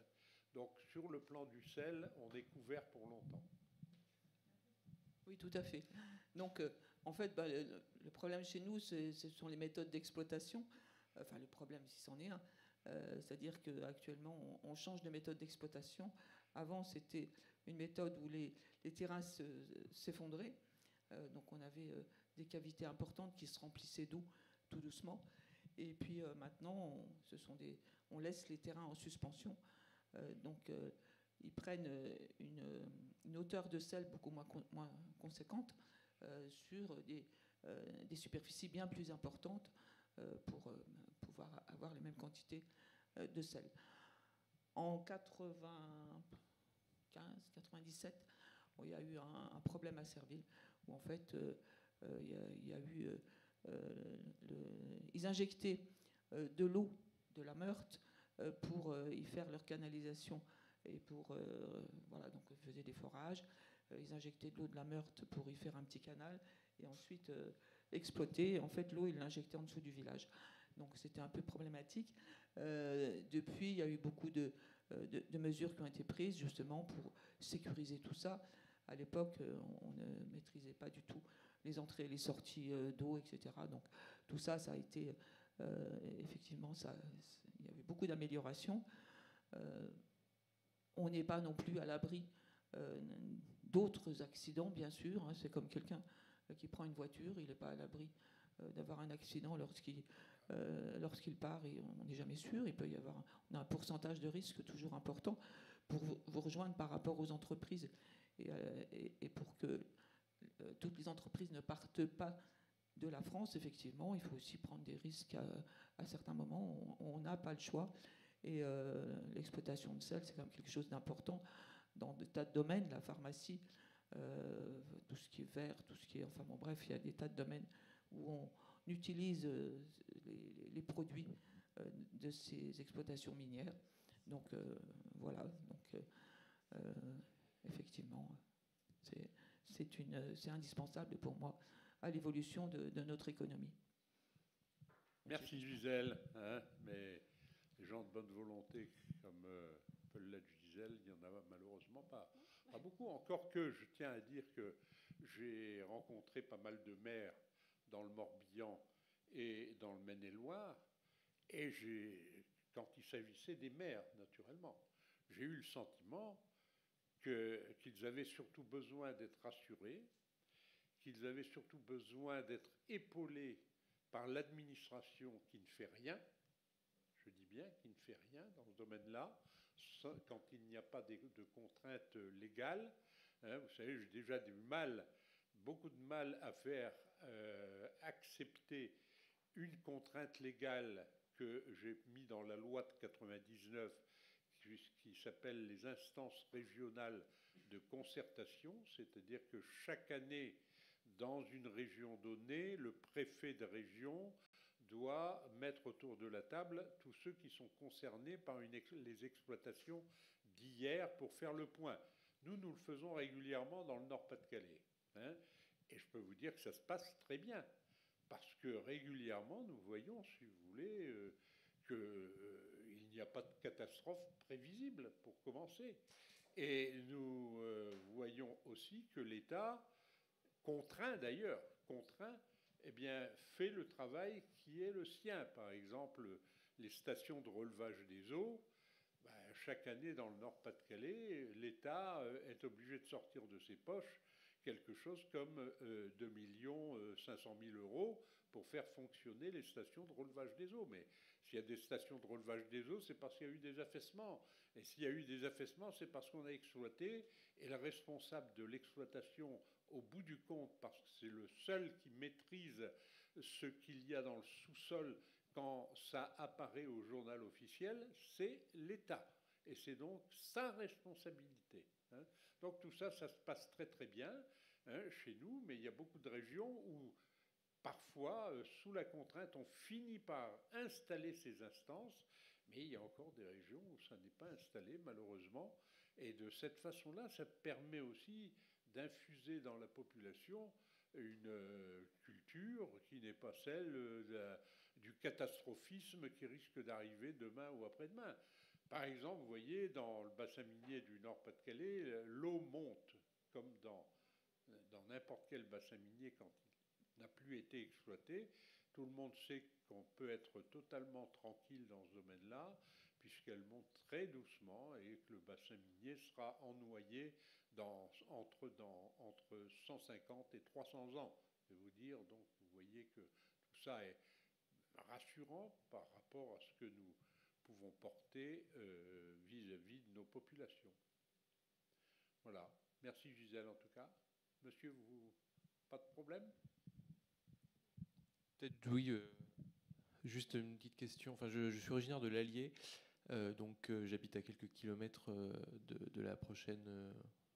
Donc, sur le plan du sel, on est couvert pour longtemps. Oui, tout à fait. Donc, en fait, le problème chez nous, ce sont les méthodes d'exploitation. Enfin, le problème, si c'en est un. C'est-à-dire qu'actuellement, on change de méthode d'exploitation. Avant, c'était une méthode où les terrains s'effondraient. Donc, on avait des cavités importantes qui se remplissaient d'eau tout doucement. Et puis maintenant, on laisse les terrains en suspension. Donc, ils prennent une hauteur de sel beaucoup moins conséquente sur des superficies bien plus importantes pour pouvoir avoir les mêmes quantités de sel. En 95-97, il y a eu un problème à Serville où en fait il y a eu ils injectaient de l'eau de la Meurthe pour y faire leur canalisation et pour voilà, donc ils faisaient des forages, ils injectaient de l'eau de la Meurthe pour y faire un petit canal et ensuite exploiter. En fait, l'eau ils l'injectaient en dessous du village, donc c'était un peu problématique. Depuis, il y a eu beaucoup de mesures qui ont été prises justement pour sécuriser tout ça. À l'époque, on ne maîtrisait pas du tout les entrées et les sorties d'eau, etc. Donc tout ça, ça a été effectivement, il y avait beaucoup d'améliorations. On n'est pas non plus à l'abri d'autres accidents, bien sûr. Hein. C'est comme quelqu'un qui prend une voiture, il n'est pas à l'abri d'avoir un accident lorsqu'il part, et on n'est jamais sûr. Il peut y avoir, on a un pourcentage de risque toujours important pour vous rejoindre par rapport aux entreprises et pour que toutes les entreprises ne partent pas de la France. Effectivement, il faut aussi prendre des risques à certains moments. On n'a pas le choix. Et l'exploitation de sel, c'est quand même quelque chose d'important dans des tas de domaines, la pharmacie, tout ce qui est verre, tout ce qui est... Enfin bon, bref, il y a des tas de domaines où on utilise les produits de ces exploitations minières. Donc voilà, donc effectivement, c'est indispensable pour moi à l'évolution de notre économie. Merci Gisèle, hein, mais les gens de bonne volonté comme peut l'être Gisèle, il n'y en a malheureusement pas beaucoup. Encore que je tiens à dire que j'ai rencontré pas mal de maires dans le Morbihan et dans le Maine-et-Loire, et quand il s'agissait des maires, naturellement, j'ai eu le sentiment qu'ils avaient surtout besoin d'être rassurés, qu'ils avaient surtout besoin d'être épaulés par l'administration qui ne fait rien, je dis bien qui ne fait rien dans ce domaine-là, quand il n'y a pas de contraintes légales. Hein, vous savez, j'ai déjà beaucoup de mal à faire accepter une contrainte légale que j'ai mis dans la loi de 99 qui s'appellent les instances régionales de concertation, c'est-à-dire que chaque année, dans une région donnée, le préfet de région doit mettre autour de la table tous ceux qui sont concernés par les exploitations d'hier pour faire le point. Nous le faisons régulièrement dans le Nord-Pas-de-Calais. Hein, et je peux vous dire que ça se passe très bien. Parce que régulièrement, nous voyons, si vous voulez, qu'il n'y a pas de catastrophe prévisible, pour commencer. Et nous voyons aussi que l'État, contraint d'ailleurs, eh bien, fait le travail qui est le sien. Par exemple, les stations de relevage des eaux, chaque année dans le Nord-Pas-de-Calais, l'État est obligé de sortir de ses poches quelque chose comme 2 500 000 euros pour faire fonctionner les stations de relevage des eaux. Mais s'il y a des stations de relevage des eaux, c'est parce qu'il y a eu des affaissements. Et s'il y a eu des affaissements, c'est parce qu'on a exploité. Et le responsable de l'exploitation, au bout du compte, parce que c'est le seul qui maîtrise ce qu'il y a dans le sous-sol quand ça apparaît au journal officiel, c'est l'État. Et c'est donc sa responsabilité. Hein. Donc tout ça, ça se passe très très bien chez nous, mais il y a beaucoup de régions où parfois, sous la contrainte, on finit par installer ces instances, mais il y a encore des régions où ça n'est pas installé, malheureusement. Et de cette façon-là, ça permet aussi d'infuser dans la population une culture qui n'est pas celle du catastrophisme qui risque d'arriver demain ou après-demain. Par exemple, vous voyez, dans le bassin minier du Nord-Pas-de-Calais, l'eau monte, comme dans n'importe quel bassin minier quand il n'a plus été exploité. Tout le monde sait qu'on peut être totalement tranquille dans ce domaine-là, puisqu'elle monte très doucement et que le bassin minier sera ennoyé entre 150 et 300 ans. Je vais vous dire, donc vous voyez que tout ça est rassurant par rapport à ce que nous pouvons porter vis-à-vis de nos populations. Voilà. Merci Gisèle en tout cas. Monsieur, vous, pas de problème? Peut-être oui. Juste une petite question. Enfin, je suis originaire de l'Allier, donc j'habite à quelques kilomètres de la prochaine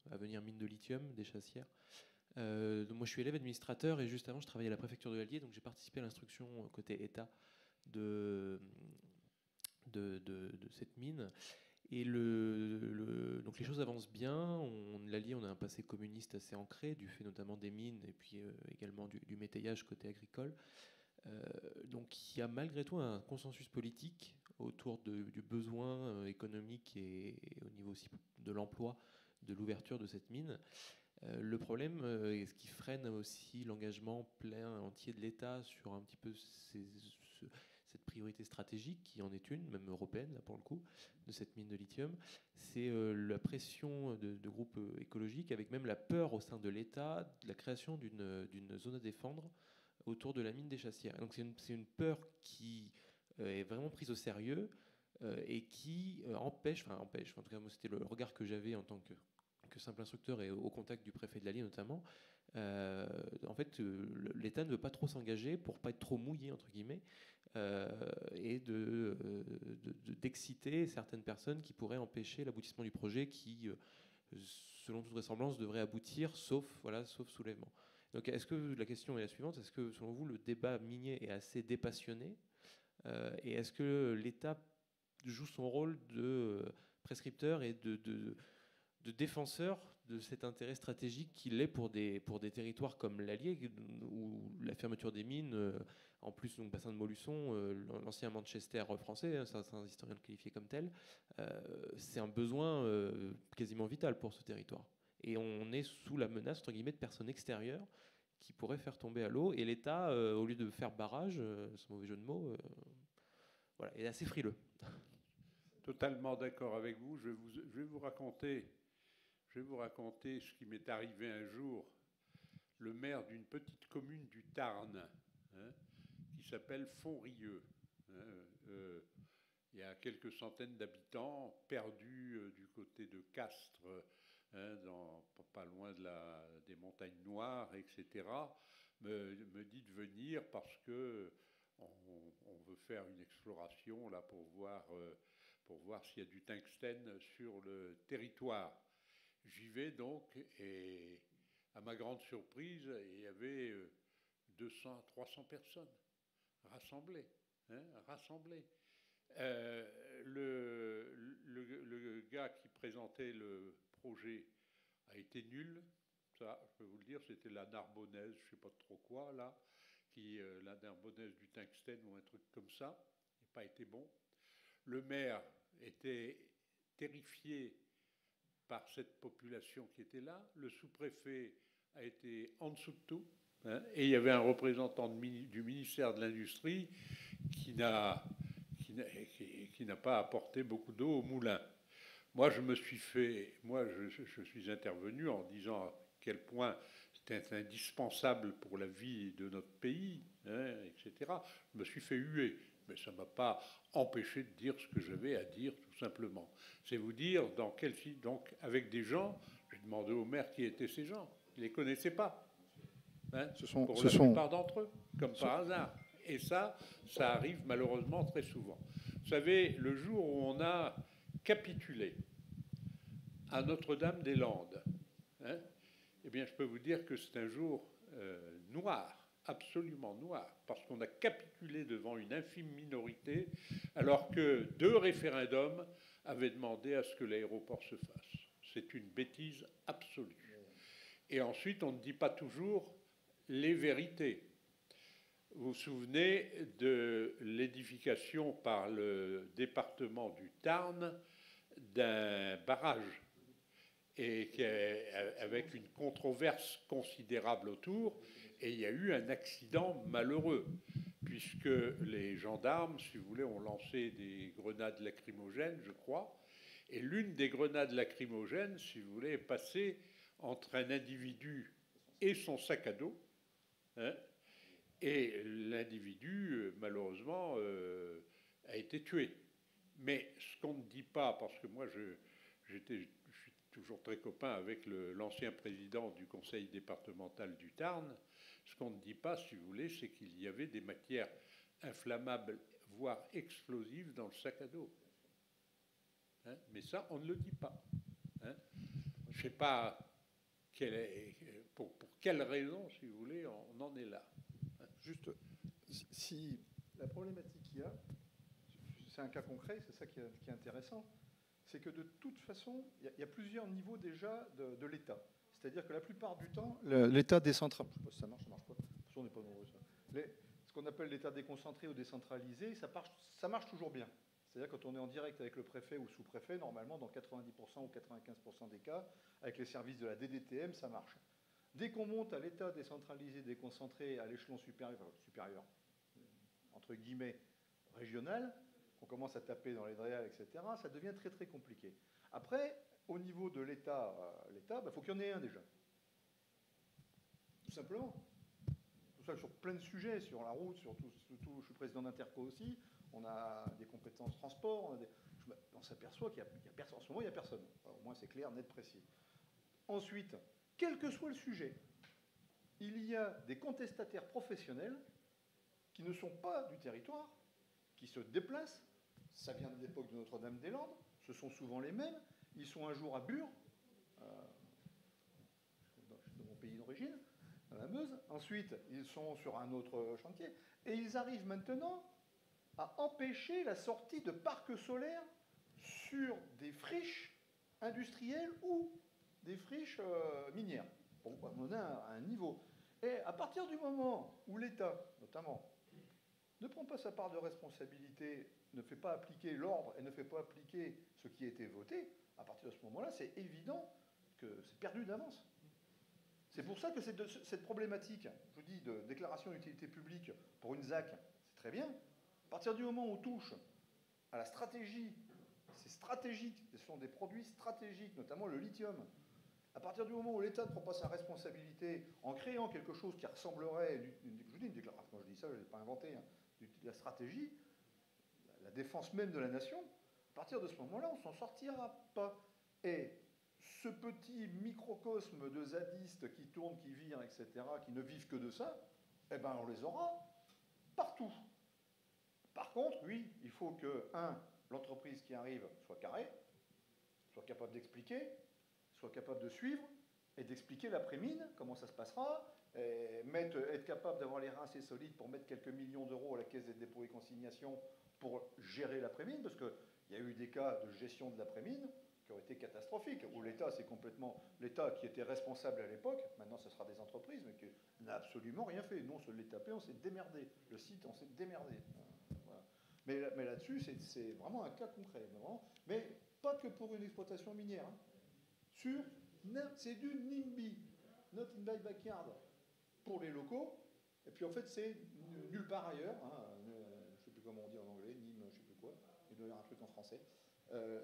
à venir mine de lithium des Chassières. Moi, je suis élève administrateur et juste avant, je travaillais à la préfecture de l'Allier, donc j'ai participé à l'instruction côté État de cette mine. Et donc les choses avancent bien. L'Allier, on a un passé communiste assez ancré, du fait notamment des mines et puis également du métayage côté agricole. Donc il y a malgré tout un consensus politique autour du besoin économique et au niveau aussi de l'emploi de l'ouverture de cette mine. Le problème, et ce qui freine aussi l'engagement plein entier de l'État sur un petit peu cette priorité stratégique, qui en est une, même européenne là pour le coup, de cette mine de lithium, c'est la pression de groupes écologiques, avec même la peur au sein de l'État de la création d'une zone à défendre autour de la mine des Chassières. Et donc c'est une peur qui est vraiment prise au sérieux et qui empêche, en tout cas moi c'était le regard que j'avais en tant que simple instructeur et au contact du préfet de l'Allier notamment, en fait l'État ne veut pas trop s'engager pour pas être trop mouillé entre guillemets et d'exciter certaines personnes qui pourraient empêcher l'aboutissement du projet qui, selon toute vraisemblance, devrait aboutir sauf soulèvement. Donc est-ce que la question est la suivante, est-ce que selon vous le débat minier est assez dépassionné et est-ce que l'État joue son rôle de prescripteur et de défenseur de cet intérêt stratégique qu'il est pour des territoires comme l'Allier, où la fermeture des mines, en plus donc bassin de Montluçon, l'ancien Manchester français, certains historiens le qualifiaient comme tel, c'est un besoin quasiment vital pour ce territoire. Et on est sous la menace, entre guillemets, de personnes extérieures qui pourraient faire tomber à l'eau. Et l'État, au lieu de faire barrage, ce mauvais jeu de mots, voilà, est assez frileux. Totalement d'accord avec vous. Je vais vous raconter ce qui m'est arrivé un jour. Le maire d'une petite commune du Tarn, qui s'appelle Fontrieux. Il y a quelques centaines d'habitants perdus du côté de Castres, pas loin des montagnes noires, etc., me dit de venir parce que on veut faire une exploration là pour voir pour voir s'il y a du tungstène sur le territoire. J'y vais donc, et à ma grande surprise, il y avait 200, 300 personnes rassemblées. Rassemblées. Le gars qui présentait le projet a été nul. Ça, je peux vous le dire, c'était la Narbonnaise, je ne sais pas trop quoi, là, la Narbonnaise du tungstène ou un truc comme ça. Il n'a pas été bon. Le maire était terrifié par cette population qui était là. Le sous-préfet a été en dessous de tout. Et il y avait un représentant du ministère de l'Industrie qui n'a pas apporté beaucoup d'eau au moulin. Moi, je suis intervenu en disant à quel point c'était indispensable pour la vie de notre pays, etc. Je me suis fait huer, mais ça ne m'a pas empêché de dire ce que j'avais à dire, tout simplement. C'est vous dire donc avec des gens, j'ai demandé au maire qui étaient ces gens. Il ne les connaissait pas. Pour la plupart d'entre eux, comme par hasard. Et ça arrive malheureusement très souvent. Vous savez, le jour où on a capitulé à Notre-Dame-des-Landes, eh bien, je peux vous dire que c'est un jour noir, absolument noir, parce qu'on a capitulé devant une infime minorité, alors que 2 référendums avaient demandé à ce que l'aéroport se fasse. C'est une bêtise absolue. Et ensuite, on ne dit pas toujours les vérités. Vous vous souvenez de l'édification par le département du Tarn d'un barrage, et avec une controverse considérable autour, et il y a eu un accident malheureux, puisque les gendarmes, si vous voulez, ont lancé des grenades lacrymogènes, je crois, et l'une des grenades lacrymogènes, si vous voulez, est passée entre un individu et son sac à dos, et l'individu, malheureusement, a été tué. Mais ce qu'on ne dit pas, parce que moi, je suis toujours très copain avec l'ancien président du conseil départemental du Tarn, ce qu'on ne dit pas, si vous voulez, c'est qu'il y avait des matières inflammables, voire explosives, dans le sac à dos. Mais ça, on ne le dit pas. Je ne sais pas pour quelle raison, si vous voulez, on en est là. Juste, si la problématique qu'il y a, c'est un cas concret, c'est ça qui est intéressant, c'est que de toute façon, il y a plusieurs niveaux déjà de l'État. C'est-à-dire que la plupart du temps, l'État décentralisé, je ne sais pas si ça marche pas, on n'est pas nombreux. Ce qu'on appelle l'État déconcentré ou décentralisé, ça marche toujours bien. C'est-à-dire quand on est en direct avec le préfet ou le sous-préfet, normalement, dans 90% ou 95% des cas, avec les services de la DDTM, ça marche. Dès qu'on monte à l'État décentralisé, déconcentré, à l'échelon supérieur, entre guillemets, régional, qu'on commence à taper dans les DREAL, etc., ça devient très très compliqué. Après, au niveau de l'État, faut qu'il y en ait un déjà. Tout simplement. Tout ça sur plein de sujets, sur la route, surtout, je suis président d'Interco aussi, on a des compétences transport, on s'aperçoit qu'il y a personne. En ce moment, il n'y a personne. Au moins, c'est clair, net, précis. Ensuite, quel que soit le sujet, il y a des contestataires professionnels qui ne sont pas du territoire, qui se déplacent. Ça vient de l'époque de Notre-Dame-des-Landes. Ce sont souvent les mêmes. Ils sont un jour à Bure, dans mon pays d'origine, dans la Meuse. Ensuite, ils sont sur un autre chantier. Et ils arrivent maintenant à empêcher la sortie de parcs solaires sur des friches industrielles ou des friches minières. Bon, on a un niveau. Et à partir du moment où l'État, notamment, ne prend pas sa part de responsabilité, ne fait pas appliquer l'ordre et ne fait pas appliquer ce qui a été voté, à partir de ce moment-là, c'est évident que c'est perdu d'avance. C'est pour ça que cette problématique, je vous dis, de déclaration d'utilité publique pour une ZAC, c'est très bien. À partir du moment où on touche à la stratégie, c'est stratégique, ce sont des produits stratégiques, notamment le lithium. À partir du moment où l'État ne prend pas sa responsabilité en créant quelque chose qui ressemblerait, je vous dis une déclaration, quand je dis ça, je ne l'ai pas inventé, la stratégie, la défense même de la nation, à partir de ce moment-là, on ne s'en sortira pas. Et ce petit microcosme de zadistes qui tournent, qui virent, etc., qui ne vivent que de ça, eh ben on les aura partout. Par contre, oui, il faut que, l'entreprise qui arrive soit carrée, soit capable d'expliquer, soit capable de suivre et d'expliquer l'après-mine, comment ça se passera, être capable d'avoir les reins assez solides pour mettre quelques millions d'euros à la caisse des dépôts et consignations pour gérer l'après-mine, parce qu'il y a eu des cas de gestion de l'après-mine qui ont été catastrophiques, où l'État, c'est complètement l'État qui était responsable à l'époque, maintenant ce sera des entreprises, mais qui n'a absolument rien fait. Nous, on se l'est tapé, on s'est démerdé. Le site, on s'est démerdé. Voilà. Mais là-dessus, c'est vraiment un cas concret. Vraiment. Mais pas que pour une exploitation minière. Hein. C'est du NIMBY, Not in my backyard, pour les locaux. Et puis en fait, c'est nulle part ailleurs. Hein. Je ne sais plus comment on dit en anglais, NIM, je ne sais plus quoi. Il doit y avoir un truc en français.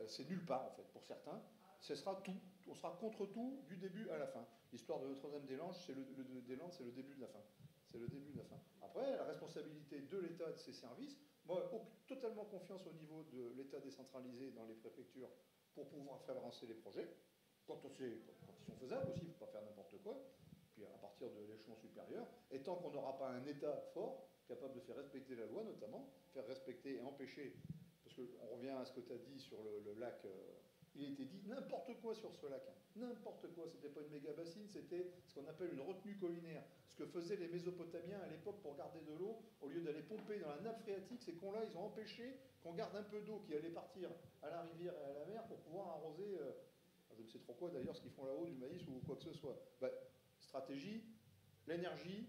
C'est nulle part en fait, pour certains. Ce sera tout. On sera contre tout du début à la fin. L'histoire de Notre-Dame-des-Landes, c'est le début de la fin. C'est le début de la fin. Après, la responsabilité de l'État et de ses services, moi, totalement confiance au niveau de l'État décentralisé dans les préfectures pour pouvoir faire avancer les projets. Quand ils sont faisables aussi, il ne faut pas faire n'importe quoi. Puis à partir de l'échelon supérieur, et tant qu'on n'aura pas un État fort, capable de faire respecter la loi notamment, faire respecter et empêcher, parce qu'on revient à ce que tu as dit sur le lac, il était dit n'importe quoi sur ce lac, hein. N'importe quoi, c'était pas une méga bassine, c'était ce qu'on appelle une retenue collinaire. Ce que faisaient les Mésopotamiens à l'époque pour garder de l'eau, au lieu d'aller pomper dans la nappe phréatique, ces cons-là, ils ont empêché qu'on garde un peu d'eau qui allait partir à la rivière et à la mer pour pouvoir arroser, je ne sais trop quoi d'ailleurs, ce qu'ils font là-haut, du maïs ou quoi que ce soit. Stratégie, l'énergie,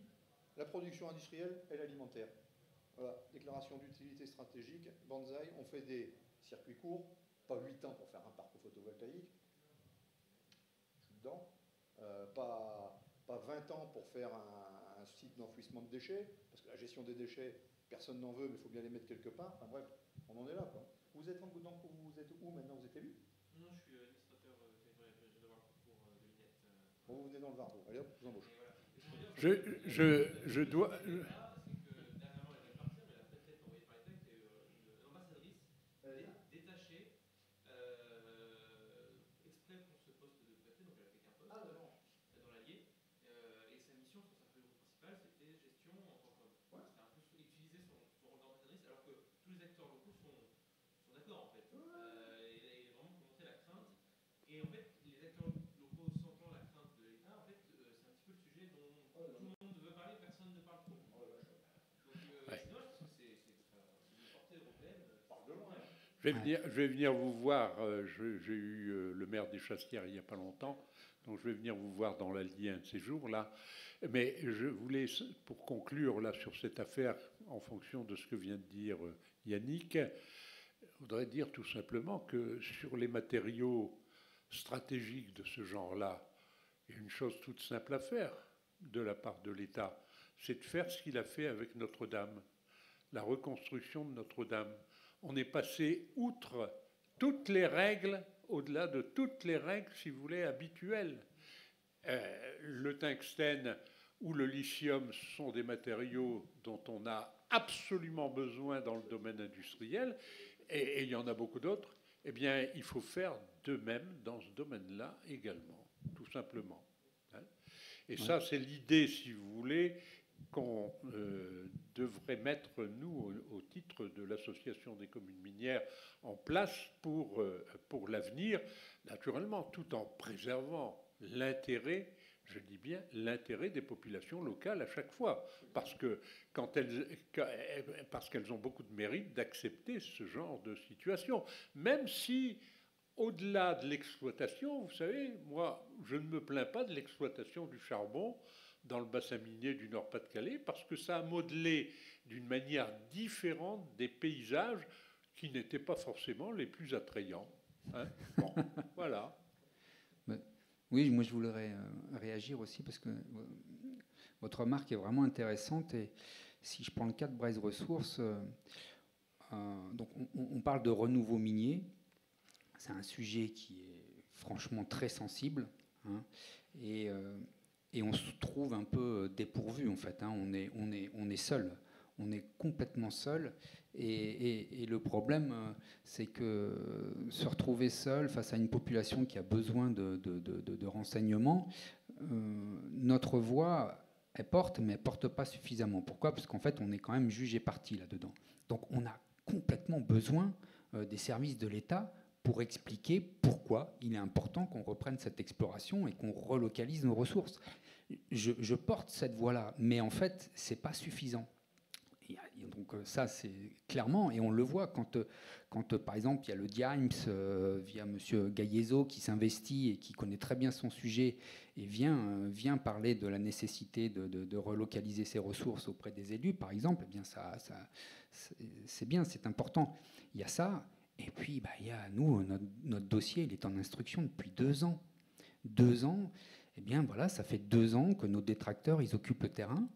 la production industrielle et l'alimentaire. Voilà, déclaration d'utilité stratégique, Banzai, on fait des circuits courts, pas 8 ans pour faire un parc photovoltaïque, je suis dedans, pas 20 ans pour faire un site d'enfouissement de déchets, parce que la gestion des déchets, personne n'en veut, mais il faut bien les mettre quelque part. Enfin bref, on en est là, quoi. Vous êtes où maintenant? Vous êtes élu? Non, je suis administrateur territorial, je vais devoir le concours de l'INET. Bon, vous venez dans le Vardo, allez hop, je vous embauche. Je dois... Je vais venir vous voir, j'ai eu le maire des Chastières il n'y a pas longtemps, donc je vais venir vous voir dans l'Allier un de ces jours-là. Mais je voulais, pour conclure là sur cette affaire, en fonction de ce que vient de dire Yannick, je voudrais dire tout simplement que sur les matériaux stratégiques de ce genre-là, il y a une chose toute simple à faire de la part de l'État, c'est de faire ce qu'il a fait avec Notre-Dame, la reconstruction de Notre-Dame. On est passé outre toutes les règles, au-delà de toutes les règles, si vous voulez, habituelles. Le tungstène ou le lithium sont des matériaux dont on a absolument besoin dans le domaine industriel, et il y en a beaucoup d'autres. Eh bien, il faut faire de même dans ce domaine-là également, tout simplement. Et ça, c'est l'idée, si vous voulez, qu'on devrait mettre, nous, au titre de l'Association des communes minières, en place pour l'avenir, naturellement, tout en préservant l'intérêt, je dis bien l'intérêt des populations locales à chaque fois, parce qu'elles ont beaucoup de mérite d'accepter ce genre de situation, même si, au-delà de l'exploitation, vous savez, moi, je ne me plains pas de l'exploitation du charbon dans le bassin minier du Nord-Pas-de-Calais, parce que ça a modelé d'une manière différente des paysages qui n'étaient pas forcément les plus attrayants. Hein, bon, voilà. Oui, moi je voudrais réagir aussi, parce que votre remarque est vraiment intéressante. Et si je prends le cas de Braize Ressources, donc on parle de renouveau minier. C'est un sujet qui est franchement très sensible, hein, et on se trouve un peu dépourvu en fait. Hein. On est seul, on est complètement seul. Et le problème, c'est que se retrouver seul face à une population qui a besoin de renseignements, notre voix, elle porte, mais elle ne porte pas suffisamment. Pourquoi ? Parce qu'en fait, on est quand même jugé parti là-dedans. Donc on a complètement besoin des services de l'État pour expliquer pourquoi il est important qu'on reprenne cette exploration et qu'on relocalise nos ressources. Je porte cette voie-là, mais en fait, ce n'est pas suffisant. Donc ça, c'est clairement, et on le voit quand par exemple, il y a le Diames via M. Gaillezo qui s'investit et qui connaît très bien son sujet et vient parler de la nécessité de relocaliser ses ressources auprès des élus, par exemple, eh bien c'est bien, c'est important. Il y a ça, et puis il y a nous, notre dossier, il est en instruction depuis 2 ans. 2 ans, eh bien voilà, ça fait 2 ans que nos détracteurs, ils occupent le terrain,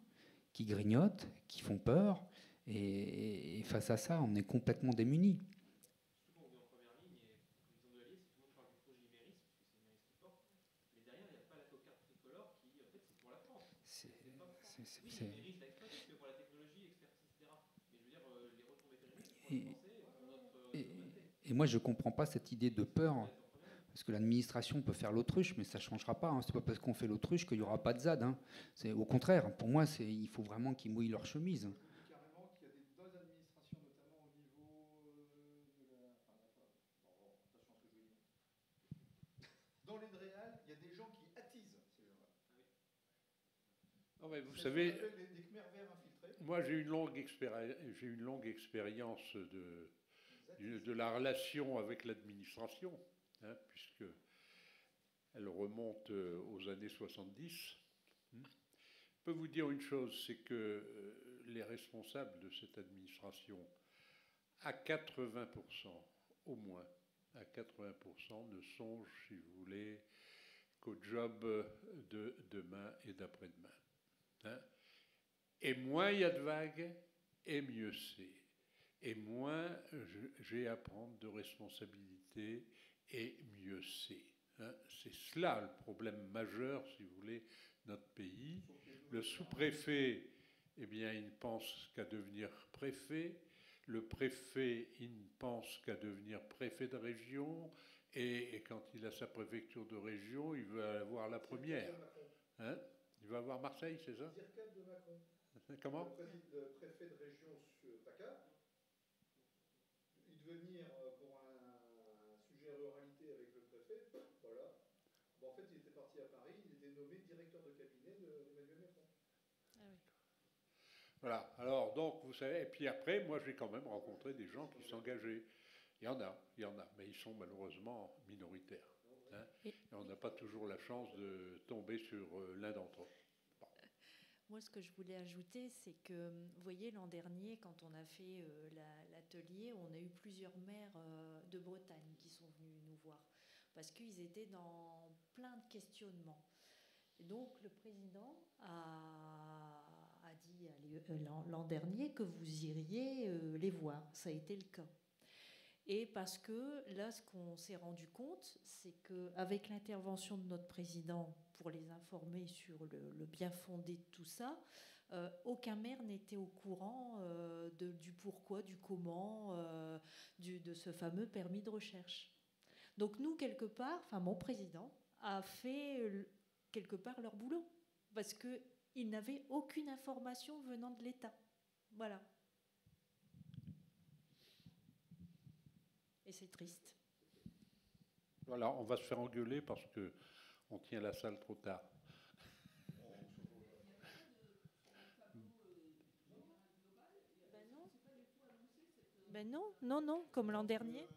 qui grignotent, qui font peur, et face à ça, on est complètement démunis. Et moi, je ne comprends pas cette idée de peur, parce que l'administration peut faire l'autruche, mais ça ne changera pas. Ce n'est pas parce qu'on fait l'autruche qu'il n'y aura pas de ZAD. Au contraire, pour moi, il faut vraiment qu'ils mouillent leur chemise. Carrément qu'il y a des bonnes administrations, notamment au niveau de la... attention à ce que je veux dire. Dans les DREAL, il y a des gens qui attisent ces gens-là. Non, mais vous savez, des Khmers verts infiltrés. moi j'ai une longue expérience de la relation avec l'administration, puisque elle remonte aux années 70. Je peux vous dire une chose, c'est que les responsables de cette administration, à 80%, au moins, à 80%, ne songent, si vous voulez, qu'au job de demain et d'après-demain. Et moins il y a de vagues, et mieux c'est. Et moins j'ai à prendre de responsabilités, et mieux c'est. C'est cela le problème majeur, si vous voulez, de notre pays. Le sous-préfet, eh bien, il ne pense qu'à devenir préfet. Le préfet, il ne pense qu'à devenir préfet de région. Et quand il a sa préfecture de région, il veut avoir la première. Il va avoir Marseille, c'est ça? Circade de Macron. Comment? Le préfet de région PACA, il devait venir pour un sujet ruralité avec le préfet, voilà. Bon, en fait, il était parti à Paris, il était nommé directeur de cabinet d'Emmanuel Macron. Ah oui. Voilà, alors donc vous savez, et puis après, moi j'ai quand même rencontré des gens qui s'engageaient. Il y en a, mais ils sont malheureusement minoritaires. Et on n'a pas toujours la chance de tomber sur l'un d'entre eux. Bon. Moi, ce que je voulais ajouter, c'est que, vous voyez, l'an dernier, quand on a fait l'atelier, on a eu plusieurs maires de Bretagne qui sont venus nous voir, parce qu'ils étaient dans plein de questionnements. Et donc, le président a dit l'an dernier que vous iriez les voir. Ça a été le cas. Et parce que là, ce qu'on s'est rendu compte, c'est qu'avec l'intervention de notre président pour les informer sur le bien fondé de tout ça, aucun maire n'était au courant du pourquoi, du comment, de ce fameux permis de recherche. Donc nous, quelque part, enfin mon président a fait quelque part leur boulot, parce qu'ils n'avaient aucune information venant de l'État. Voilà. Et c'est triste. Voilà, on va se faire engueuler parce qu'on tient la salle trop tard. Ben non, comme l'an dernier.